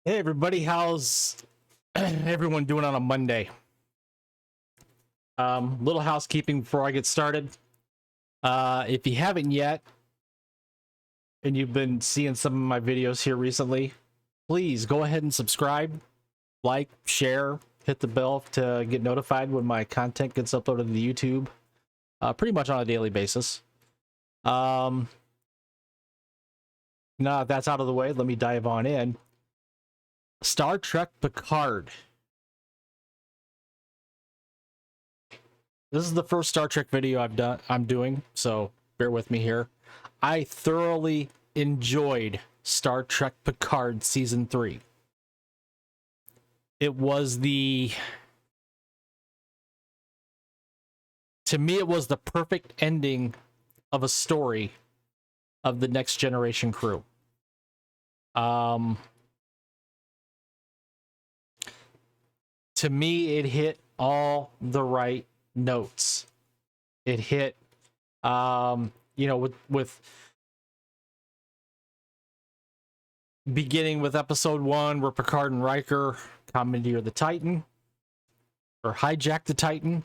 Hey everybody, how's everyone doing on a Monday? Little housekeeping before I get started. If you haven't yet, and you've been seeing some of my videos here recently, please go ahead and subscribe, like, share, hit the bell to get notified when my content gets uploaded to YouTube, pretty much on a daily basis. Now that that's out of the way, let me dive on in. Star Trek Picard. This is the first Star Trek video I'm doing, so bear with me here. I thoroughly enjoyed Star Trek Picard season 3. It was to me it was the perfect ending of a story of the Next Generation crew. To me it hit all the right notes. It hit with beginning with episode 1 where Picard and Riker commandeer the Titan or hijack the Titan.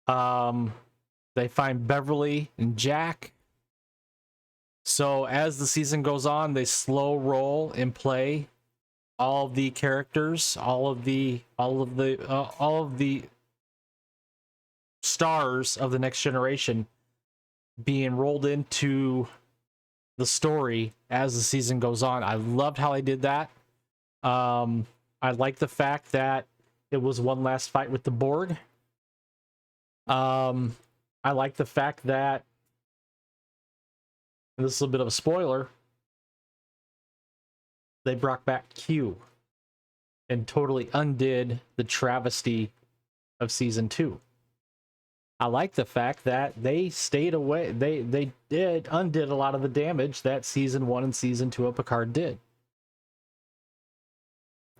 They find Beverly and Jack. So as the season goes on, they slow roll and play all of the characters, all of the stars of the Next Generation being rolled into the story as the season goes on. I loved how they did that. I like the fact that it was one last fight with the Borg. I like the fact that, and this is a bit of a spoiler, they brought back Q and totally undid the travesty of season 2. I like the fact that they stayed away. They undid a lot of the damage that season 1 and season 2 of Picard did.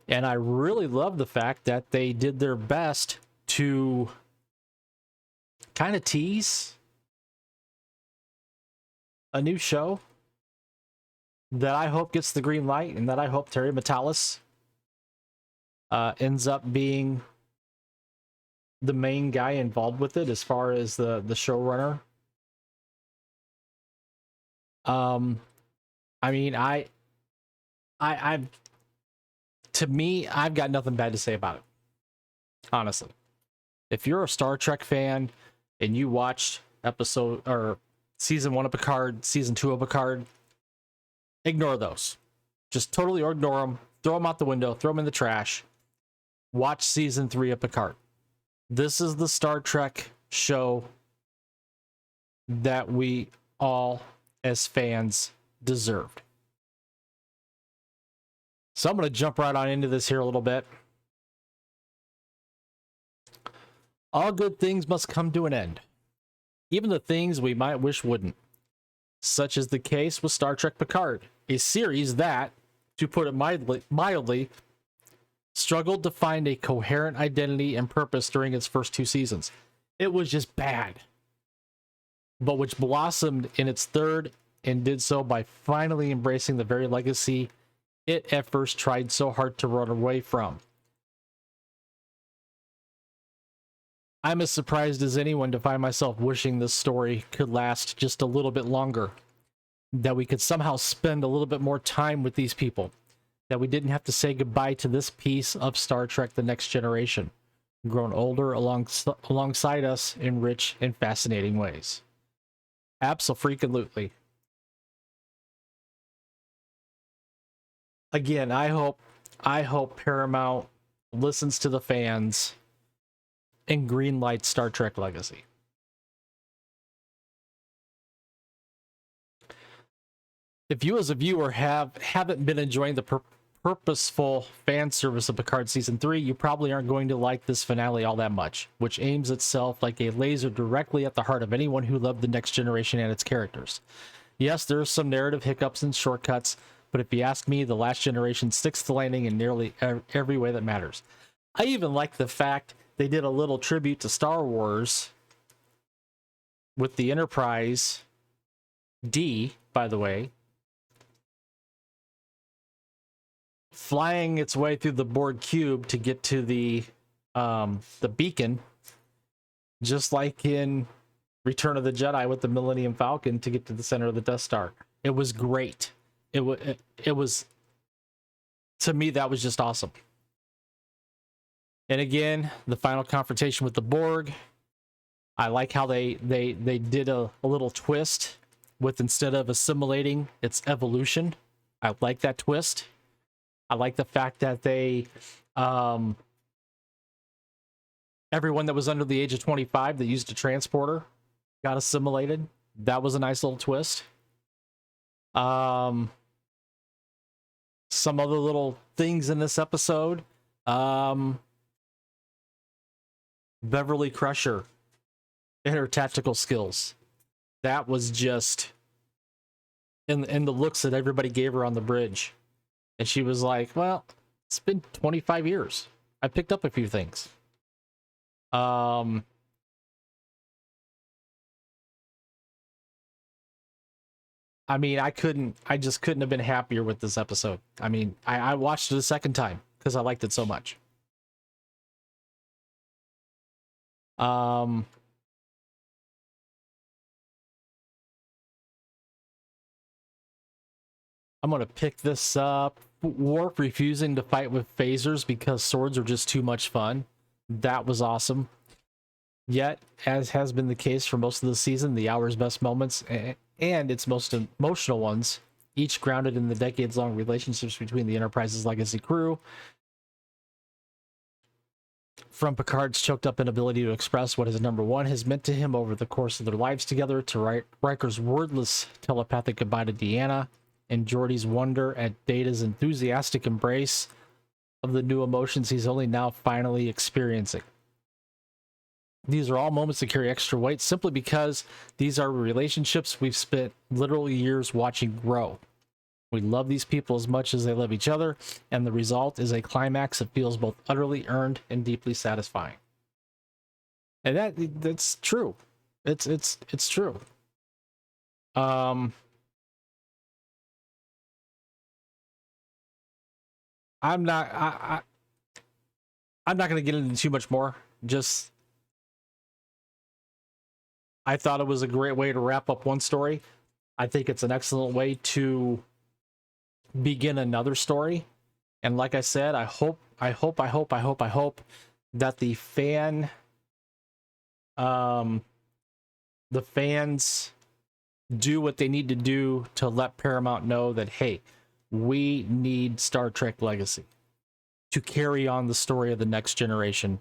And I really love the fact that they did their best to kind of tease a new show that I hope gets the green light, and that I hope Terry Matalas ends up being the main guy involved with it as far as the showrunner. I mean, to me, I've got nothing bad to say about it. Honestly, if you're a Star Trek fan and you watched episode or season 1 of Picard, season 2 of Picard, ignore those. Just totally ignore them. Throw them out the window. Throw them in the trash. Watch season 3 of Picard. This is the Star Trek show that we all, as fans, deserved. So I'm going to jump right on into this here a little bit. All good things must come to an end, even the things we might wish wouldn't. Such is the case with Star Trek Picard, a series that, to put it mildly, struggled to find a coherent identity and purpose during its first 2 seasons. It was just bad, but which blossomed in its third and did so by finally embracing the very legacy it at first tried so hard to run away from. I'm as surprised as anyone to find myself wishing this story could last just a little bit longer, that we could somehow spend a little bit more time with these people, that we didn't have to say goodbye to this piece of Star Trek The Next Generation, grown older alongside us in rich and fascinating ways. Abso-freaking-lutely. Again, I hope Paramount listens to the fans and greenlights Star Trek Legacy. If you as a viewer haven't been enjoying the purposeful fan service of Picard Season 3, you probably aren't going to like this finale all that much, which aims itself like a laser directly at the heart of anyone who loved the Next Generation and its characters. Yes, there are some narrative hiccups and shortcuts, but if you ask me, The Last Generation sticks the landing in nearly every way that matters. I even like the fact they did a little tribute to Star Wars with the Enterprise D, by the way. flying its way through the Borg cube to get to the beacon, just like in Return of the Jedi with the Millennium Falcon to get to the center of the Death Star. It was great. It was, to me, that was just awesome. And again, the final confrontation with the Borg, I like how they did a little twist with, instead of assimilating, it's evolution. I like that twist. I like the fact that they everyone that was under the age of 25 that used a transporter got assimilated. That was a nice little twist. Some other little things in this episode. Beverly Crusher and her tactical skills. That was just in the looks that everybody gave her on the bridge. And she was like, well, it's been 25 years. I picked up a few things. I mean, I just couldn't have been happier with this episode. I mean, I watched it a second time because I liked it so much. I'm going to pick this up. Warp refusing to fight with phasers because swords are just too much fun. That was awesome. Yet, as has been the case for most of the season, the hour's best moments and its most emotional ones, each grounded in the decades-long relationships between the Enterprise's legacy crew. From Picard's choked-up inability to express what his number one has meant to him over the course of their lives together, to Riker's wordless telepathic goodbye to Deanna, and Geordi's wonder at Data's enthusiastic embrace of the new emotions he's only now finally experiencing. These are all moments that carry extra weight simply because these are relationships we've spent literal years watching grow. We love these people as much as they love each other, and the result is a climax that feels both utterly earned and deeply satisfying. And that's true. It's true. I'm not going to get into too much more. Just, I thought it was a great way to wrap up one story. I think it's an excellent way to begin another story. And like I said, I hope that the fans do what they need to do to let Paramount know that, hey, we need Star Trek Legacy to carry on the story of the next generation,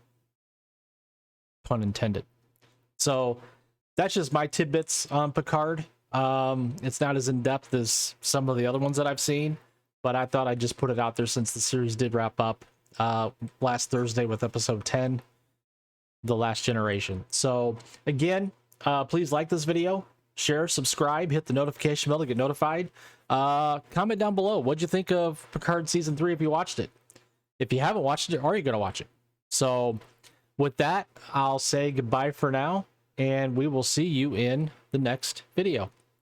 pun intended. So that's just my tidbits on Picard. It's not as in-depth as some of the other ones that I've seen, but I thought I'd just put it out there since the series did wrap up last Thursday with episode 10, The Last Generation. So again, please like this video, share, subscribe, hit the notification bell to get notified. Comment down below, what'd you think of Picard season 3 if you watched it? If you haven't watched it, are you going to watch it? So with that, I'll say goodbye for now, and we will see you in the next video.